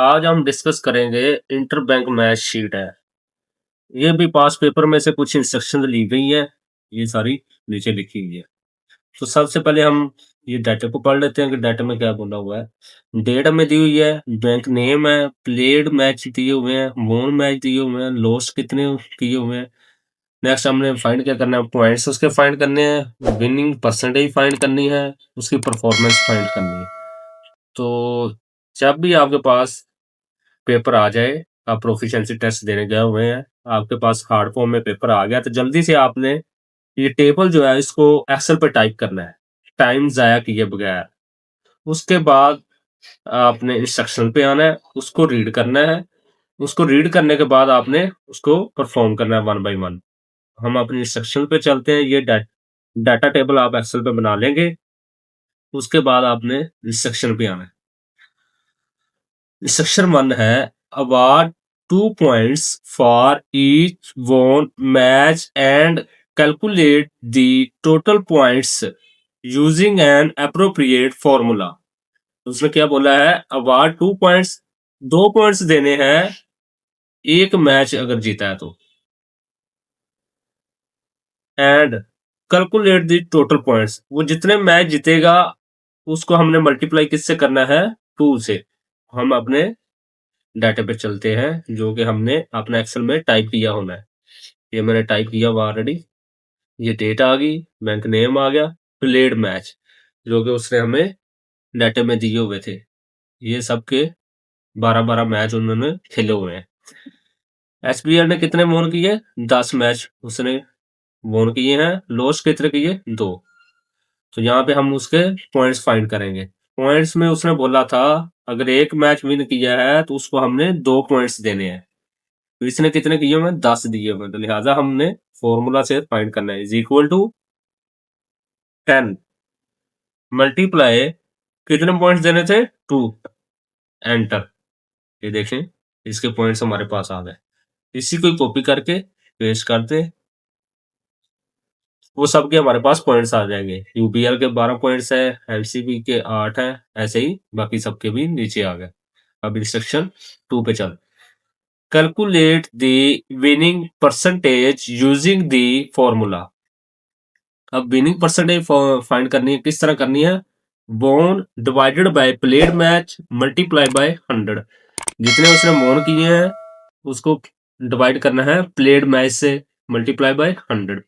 आज हम डिस्कस करेंगे इंटर बैंक मैच शीट है। ये भी पास पेपर में से कुछ इंस्ट्रक्शन ली गई हैं, ये सारी नीचे लिखी हुई है। तो सबसे पहले हम ये डाटा को पढ़ लेते हैं कि डाटा में क्या बोला हुआ है। डेट हमें दी हुई है, बैंक नेम है, प्लेड मैच दिए हुए हैं, वोन मैच दिए हुए हैं, लॉस कितने किए हुए हैं। नेक्स्ट हमने फाइंड क्या करना है, पॉइंट्स उसके फाइंड करने हैं, विनिंग परसेंटेज फाइंड करनी है, उसकी परफॉर्मेंस फाइंड करनी है। तो जब भी आपके पास पेपर आ जाए, आप प्रोफिशिएंसी टेस्ट देने गए हुए हैं, आपके पास हार्ड फॉर्म में पेपर आ गया, तो जल्दी से आपने ये टेबल जो है इसको एक्सेल पे टाइप करना है, टाइम ज़ाया किए बगैर। उसके बाद आपने इंस्ट्रक्शन पे आना है, उसको रीड करना है, उसको रीड करने के बाद आपने उसको परफॉर्म करना है वन बाय वन। हम अपनी इंस्ट्रक्शन पे चलते हैं, ये डाटा टेबल आप एक्सेल पे बना लेंगे, उसके बाद आपने इंस्ट्रक्शन पे आना है। Section 1 है award 2 points for each won match and calculate the total points using an appropriate formula। उसने क्या बोला है, अवार्ड 2 पॉइंट्स, 2 पॉइंट्स देने हैं एक मैच अगर जीता है तो, and calculate the total points, वो जितने मैच जीतेगा उसको हमने मल्टीप्लाई किससे करना है, 2 से। हम अपने डाटा पे चलते हैं जो कि हमने अपना एक्सेल में टाइप किया होना है। ये मैंने टाइप किया हुआ ऑलरेडी। ये डेट आ गई, बैंक नेम आ गया, प्लेड मैच जो कि उसने हमें डाटे में दिए हुए थे। ये सबके 12-12 मैच उन्होंने खेले हुए हैं। एसबीआई ने कितने वोन किए, 10 मैच उसने वोन किए हैं, लॉस कितने किए, 2। तो यहाँ पे हम उसके पॉइंट्स फाइंड करेंगे। पॉइंट्स में उसने बोला था अगर एक मैच विन किया है तो उसको हमने 2 पॉइंट्स देने हैं। तो इसने कितने किए हुए, 10 दिए हुए, तो लिहाजा हमने फॉर्मूला से फाइंड करना है, इज इक्वल टू 10 मल्टीप्लाई, कितने पॉइंट्स देने थे, 2, एंटर। ये देखें, इसके पॉइंट्स हमारे पास आ गए। इसी को कॉपी करके पेस्ट करते, वो सबके हमारे पास पॉइंट्स आ जाएंगे। यूपीएल के 12 पॉइंट्स है, एलसीबी के 8 है, ऐसे ही बाकी सबके भी नीचे आ गए। अब इंस्ट्रक्शन 2 पे चल, calculate the winning percentage using the formula. अब विनिंग परसेंटेज फाइंड करनी है, किस तरह करनी है, bone divided by played match multiply by 100। जितने उसने मोन किए हैं उसको डिवाइड करना है प्लेड मैच से, मल्टीप्लाई बाय 100।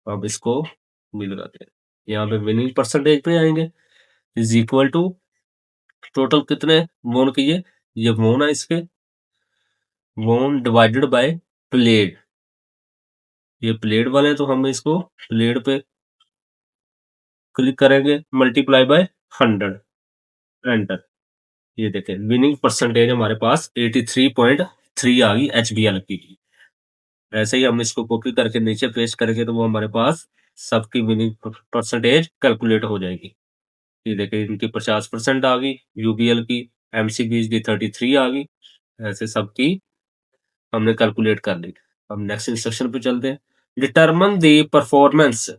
अब इसको मिल लगाते हैं, यहाँ पे विनिंग परसेंटेज पे आएंगे, इज इक्वल टू टोटल कितने मोन किए, ये मोन है इसके, मोन डिवाइडेड बाय प्लेड, ये प्लेड वाले हैं तो हम इसको प्लेड पे क्लिक करेंगे, मल्टीप्लाई बाय 100, एंटर। ये देखें विनिंग परसेंटेज हमारे पास 83.3 आ गई एचबीएल की। ऐसे ही हम इसको कॉपी करके नीचे पेस्ट करेंगे तो वो हमारे पास सबकी विनिंग परसेंटेज कैलकुलेट हो जाएगी। ये देखिए इनकी 50% आ गई, यूबीएल की, एमसीबीज की 33 आ गई, ऐसे सबकी हमने कैलकुलेट कर ली। अब नेक्स्ट इंस्ट्रक्शन पे चलते हैं, डिटरमिन द परफॉर्मेंस।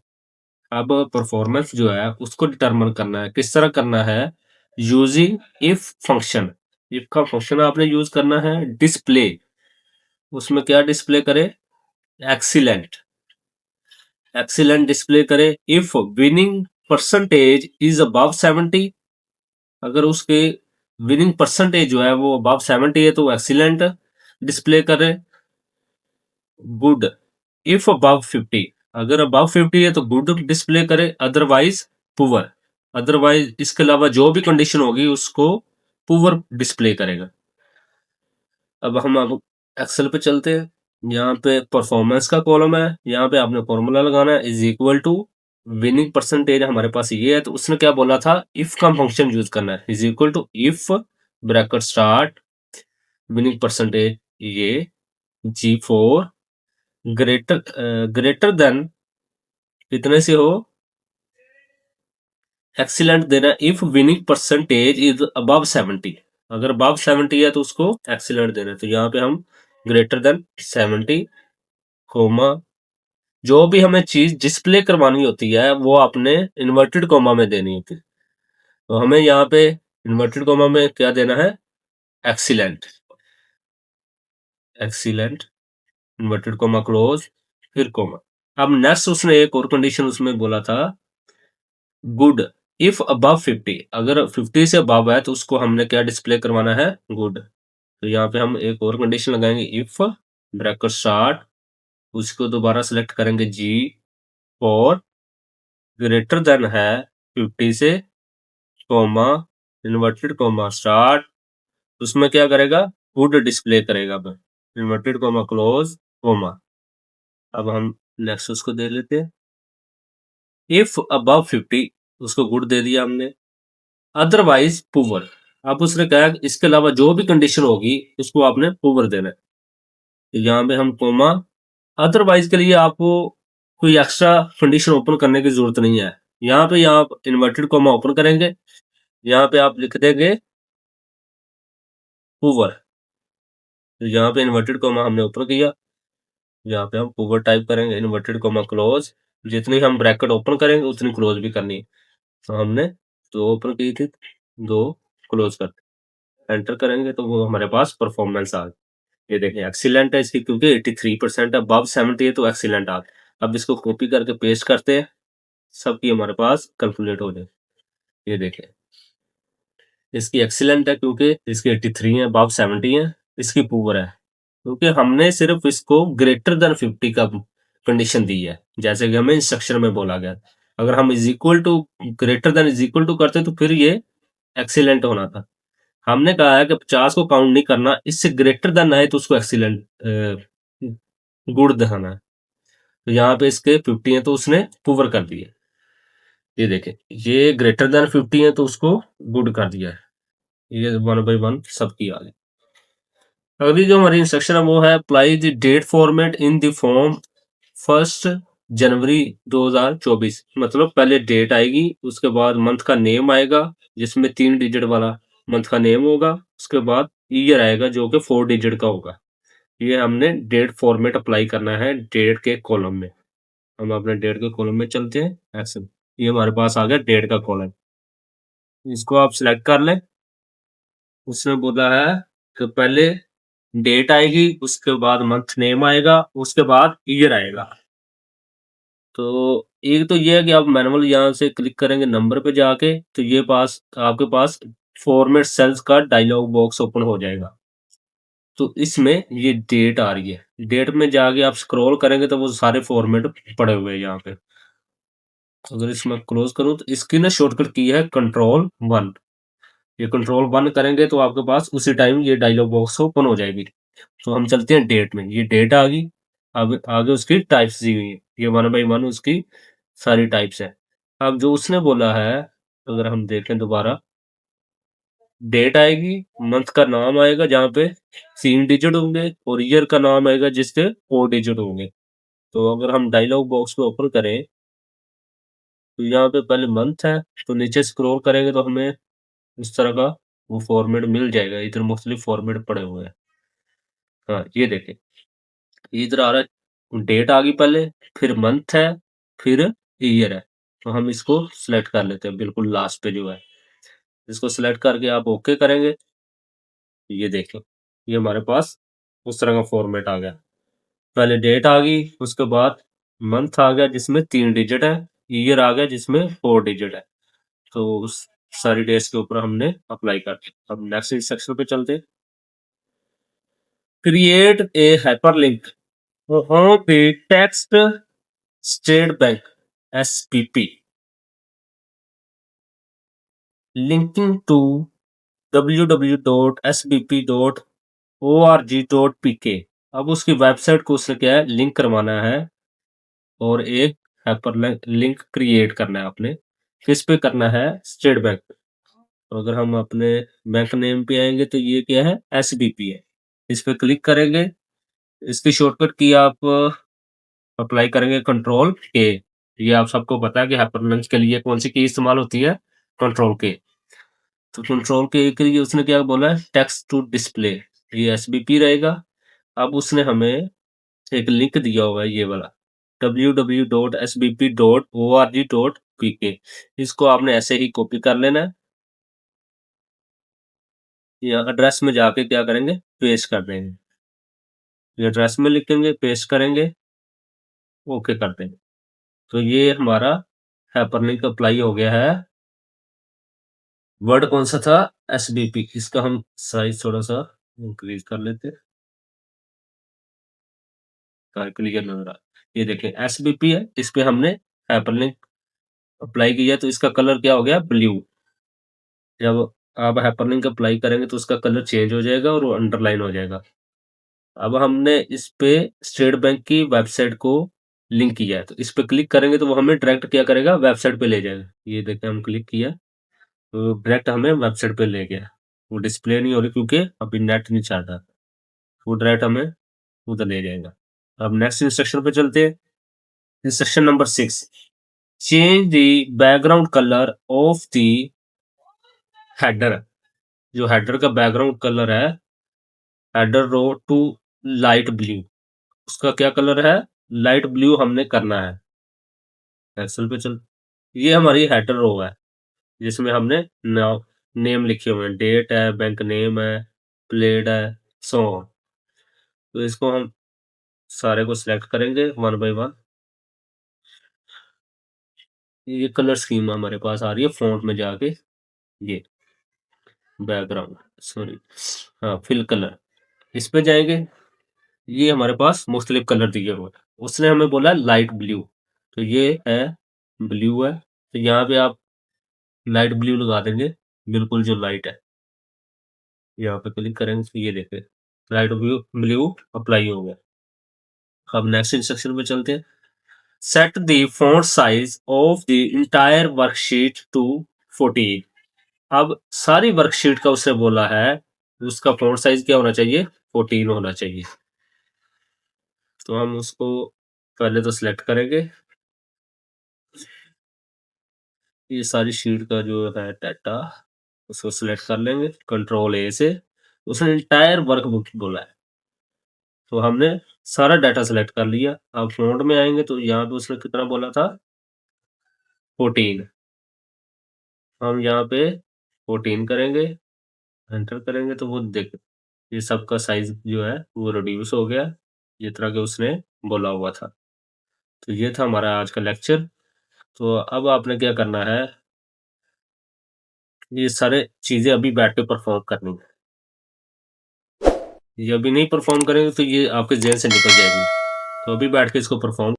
अब परफॉर्मेंस जो है उसको डिटरमिन करना है, किस तरह करना है, यूजिंग इफ फंक्शन। इफ का फंक्शन आपने यूज करना है, डिस्प्ले, उसमें क्या डिस्प्ले करे, एक्सीलेंट, एक्सीलेंट डिस्प्ले करे if winning percentage is above 70। अगर उसके विनिंग परसेंटेज जो है वो अबव 70 है तो एक्सीलेंट डिस्प्ले करे। गुड इफ अबव 50, अगर अबव 50 है तो गुड डिस्प्ले करे, अदरवाइज पुअर, अदरवाइज इसके अलावा जो भी कंडीशन होगी उसको पुअर डिस्प्ले करेगा। अब हम अब एक्सेल पे चलते हैं, यहाँ पे परफॉर्मेंस का कॉलम है, यहाँ पे आपने फॉर्मूला लगाना है, is equal to winning percentage हमारे पास ये है, तो उसने क्या बोला था, इफ का फंक्शन यूज करना है, is equal to if bracket start winning percentage ये G4 ग्रेटर ग्रेटर देन कितने से हो, एक्सीलेंट देना, if winning percentage is above 70। अगर अबव 70 है तो उसको एक्सीलेंट देना है, तो यहाँ पे हम ग्रेटर देन 70 कोमा, जो भी हमें चीज डिस्प्ले करवानी होती है वो आपने इन्वर्टेड कोमा में देनी होती है। तो हमें यहाँ पे इन्वर्टेड कोमा में क्या देना है, excellent, excellent, inverted comma close, फिर कॉमा। अब नेक्स्ट उसने एक और कंडीशन उसमें बोला था, गुड इफ अबव 50, अगर 50 से अबव है तो उसको हमने क्या डिस्प्ले करवाना है, गुड। तो यहाँ पे हम एक और कंडीशन लगाएंगे, इफ ब्रैकेट स्टार्ट, उसको दोबारा सेलेक्ट करेंगे जी, और ग्रेटर देन है 50 से, कॉमा, इन्वर्टेड कॉमा स्टार्ट, उसमें क्या करेगा, गुड डिस्प्ले करेगा। अब इन्वर्टेड कॉमा क्लोज, कॉमा। अब हम नेक्स्ट उसको दे लेते हैं, इफ अबव 50, उसको गुड दे दिया हमने, अदरवाइज पुअर। अब उसने कहा कि इसके अलावा जो भी कंडीशन होगी उसको आपने पुअर देना है। तो यहाँ पे हम कोमा, अदरवाइज के लिए आपको कोई एक्स्ट्रा कंडीशन ओपन करने की जरूरत नहीं है। यहाँ पे आप इन्वर्टेड कोमा ओपन करेंगे, यहाँ पे आप लिख देंगे पुअर। तो यहाँ पे इन्वर्टेड कोमा हमने ओपन किया, यहाँ पे हम पुअर टाइप करेंगे, इन्वर्टेड कोमा क्लोज। जितनी हम ब्रैकेट ओपन करेंगे उतनी क्लोज भी करनी है। तो हमने दो ओपन की थी, दो क्लोज कर, एंटर करेंगे तो वो हमारे पास परफॉर्मेंस आ गई। ये देखें एक्सीलेंट है इसकी, क्योंकि 83% है, अबव 70 है तो एक्सीलेंट आ गया। अब इसको कॉपी करके पेस्ट करते हैं, सबकी हमारे पास कैलकुलेट हो जाए। ये देखें इसकी एक्सीलेंट है क्योंकि इसकी 83 है, अबव 70 है, इसकी पुअर है क्योंकि हमने सिर्फ इसको ग्रेटर देन 50 का कंडीशन दी है, जैसे कि हमें इंस्ट्रक्शन में बोला गया। अगर हम is equal to, greater than is equal to करते तो फिर ये एक्सीलेंट होना था। हमने कहा है कि 50 को काउंट नहीं करना, इससे ग्रेटर देन आए तो उसको एक्सीलेंट गुड दिखाना है। तो यहाँ पे इसके 50 है तो उसने पुअर कर दिया। ये देखें ये ग्रेटर देन 50 है तो उसको गुड कर दिया है। ये 1 बाई 1 सबकी आ गई। अगली जो हमारी इंस्ट्रक्शन है वो है, apply the date format in the form 1 January 2024। मतलब पहले डेट आएगी, उसके बाद मंथ का नेम आएगा जिसमें 3 डिजिट वाला मंथ का नेम होगा, उसके बाद ईयर आएगा जो कि 4 डिजिट का होगा। ये हमने डेट फॉर्मेट अप्लाई करना है डेट के कॉलम में। हम अपने डेट के कॉलम में चलते हैं, एक्शन। ये हमारे पास आ गया डेट का कॉलम, इसको आप सिलेक्ट कर लें। उसने बोला है कि पहले डेट आएगी, उसके बाद मंथ नेम आएगा, उसके बाद ईयर आएगा। तो एक तो ये है कि आप मैनुअल यहाँ से क्लिक करेंगे नंबर पे जाके, तो ये पास आपके पास फॉर्मेट सेल्स का डायलॉग बॉक्स ओपन हो जाएगा। तो इसमें ये डेट आ रही है, डेट में जाके आप स्क्रॉल करेंगे तो वो सारे फॉर्मेट पड़े हुए हैं यहाँ पे। अगर इसमें क्लोज करूँ तो इसकी ना शॉर्टकट की है कंट्रोल 1। ये कंट्रोल 1 करेंगे तो आपके पास उसी टाइम ये डायलॉग बॉक्स ओपन हो जाएगी। तो हम चलते हैं डेट में, ये डेट आ गई। अब आगे उसकी टाइप्स दी हुई है, ये 1 बाई 1 उसकी सारी टाइप्स है। अब जो उसने बोला है, अगर हम देखें दोबारा, डेट आएगी, मंथ का नाम आएगा जहाँ पे 3 डिजिट होंगे, और ईयर का नाम आएगा जिसके 4 डिजिट होंगे। तो अगर हम डायलॉग बॉक्स को ओपन करें तो यहाँ पे पहले मंथ है, तो नीचे स्क्रॉल करेंगे तो हमें इस तरह का वो फॉर्मेट मिल जाएगा। इधर मुख्तलिफ फॉर्मेट पड़े हुए हैं। हाँ ये देखें, इधर आ रहा है डेट आ गई पहले, फिर मंथ है, फिर ईयर है। तो हम इसको सिलेक्ट कर लेते हैं बिल्कुल लास्ट पे जो है, इसको सिलेक्ट करके आप ओके करेंगे। ये देखें ये हमारे पास उस तरह का फॉर्मेट आ गया। पहले डेट आ गई, उसके बाद मंथ आ गया जिसमें 3 डिजिट है, ईयर आ गया जिसमें 4 डिजिट है। तो उस सारी डेट्स के ऊपर हमने अप्लाई कर दिया। अब नेक्स्ट सेक्शन पे चलते, क्रिएट ए हाइपरलिंक हाँ पे text state bank SPP linking to www.sbp.org.pk। अब उसकी वेबसाइट को उसने क्या है, लिंक करवाना है, और एक हाइपर लिंक क्रिएट करना है आपने। किस पे करना है, स्टेट बैंक पे। तो अगर हम अपने बैंक नेम पे आएंगे तो ये क्या है, SBP है। इस पे क्लिक करेंगे, इसकी शॉर्टकट की आप अप्लाई करेंगे कंट्रोल K। ये आप सबको पता है कि हाइपरलिंक के लिए कौन सी की इस्तेमाल होती है, कंट्रोल K। तो कंट्रोल के लिए उसने क्या बोला है, टेक्स्ट टू डिस्प्ले, ये SBP रहेगा। अब उसने हमें एक लिंक दिया हुआ है ये वाला, www.sbp.org.pk। इसको आपने ऐसे ही कॉपी कर लेना है। या एड्रेस में जाके क्या करेंगे, पेस्ट कर देंगे। ये एड्रेस में लिखेंगे, पेस्ट करेंगे, ओके कर देंगे। तो ये हमारा हाइपरलिंक अप्लाई हो गया है। वर्ड कौन-सा था? एसबीपी। इसका हम साइज़ थोड़ा-सा इंक्रीज़ कर लेते हैं, ताकि क्लियर नज़र आए। ये देखें एसबीपी है, इस पे हमने हाइपरलिंक अप्लाई किया तो इसका कलर क्या हो गया? ब्लू। जब आप हाइपरलिंक अप्लाई करेंगे तो उसका कलर चेंज हो जाएगा और वो अंडरलाइन हो जाएगा। अब हमने इस पे स्टेट बैंक की वेबसाइट को लिंक किया है, तो इस पे क्लिक करेंगे तो वो हमें डायरेक्ट क्या करेगा? वेबसाइट पे ले जाएगा। ये देखें हम क्लिक किया, तो डायरेक्ट हमें वेबसाइट पे ले गया। वो डिस्प्ले नहीं हो रही क्योंकि अभी नेट नहीं चल रहा। वो डायरेक्ट हमें उधर ले जाएगा। अब नेक्स्ट इंस्ट्रक्शन पे चलते हैं। Instruction number 6, change the background colour of the header. जो हेडर का बैकग्राउंड कलर है, header row two light blue. उसका क्या कलर है? लाइट ब्लू हमने करना है। एक्सेल पे चल, ये हमारी हेडर रो है, जिसमें हमने नाउ नेम लिखे हुए हैं, डेट है, बैंक नेम है, प्लेट है, सो ऑन। तो इसको हम सारे को सिलेक्ट करेंगे वन बाय वन। ये कलर स्कीम हमारे पास आ रही है फ़ॉन्ट में जाके, ये बैकग्राउंड सॉरी, हाँ, फिल कलर, इस पे जाएँगे। ये हमारे पास मुख्तलिफ कलर दिए हुए हैं। उसने हमें बोला लाइट ब्लू, तो ये है ब्लू है, तो यहाँ पे आप लाइट ब्लू लगा देंगे, बिल्कुल जो लाइट है। यहाँ पे क्लिक करेंगे तो ये देखिए लाइट ब्लू ब्लू अप्लाई हो गया। अब नेक्स्ट इंस्ट्रक्शन पे चलते हैं। Set the font size of the entire worksheet to 14। अब सारी वर्कशीट का उसने बोला है, उसका फॉन्ट साइज क्या होना चाहिए? 14 होना चाहिए। तो हम उसको पहले तो सिलेक्ट करेंगे, ये सारी शीट का जो है डाटा, उसको सिलेक्ट कर लेंगे कंट्रोल ए से। उसने एंटायर वर्कबुक बोला है, तो हमने सारा डाटा सिलेक्ट कर लिया। अब फ़ॉन्ट में आएँगे तो यहाँ पे उसने कितना बोला था? 14। हम यहाँ पे 14 करेंगे, एंटर करेंगे तो वो देख, ये सबका साइज़ जो है वो रिड्यूस हो गया, जितना कि उसने बोला हुआ था। तो ये था हमारा आज का लेक्चर। तो अब आपने क्या करना है, ये सारे चीज़ें अभी बैठ के परफ़ॉर्म करनी है। ये अभी नहीं परफ़ॉर्म करेंगे तो ये आपके ज़हन से निकल जाएगी। तो अभी बैठ के इसको परफ़ॉर्म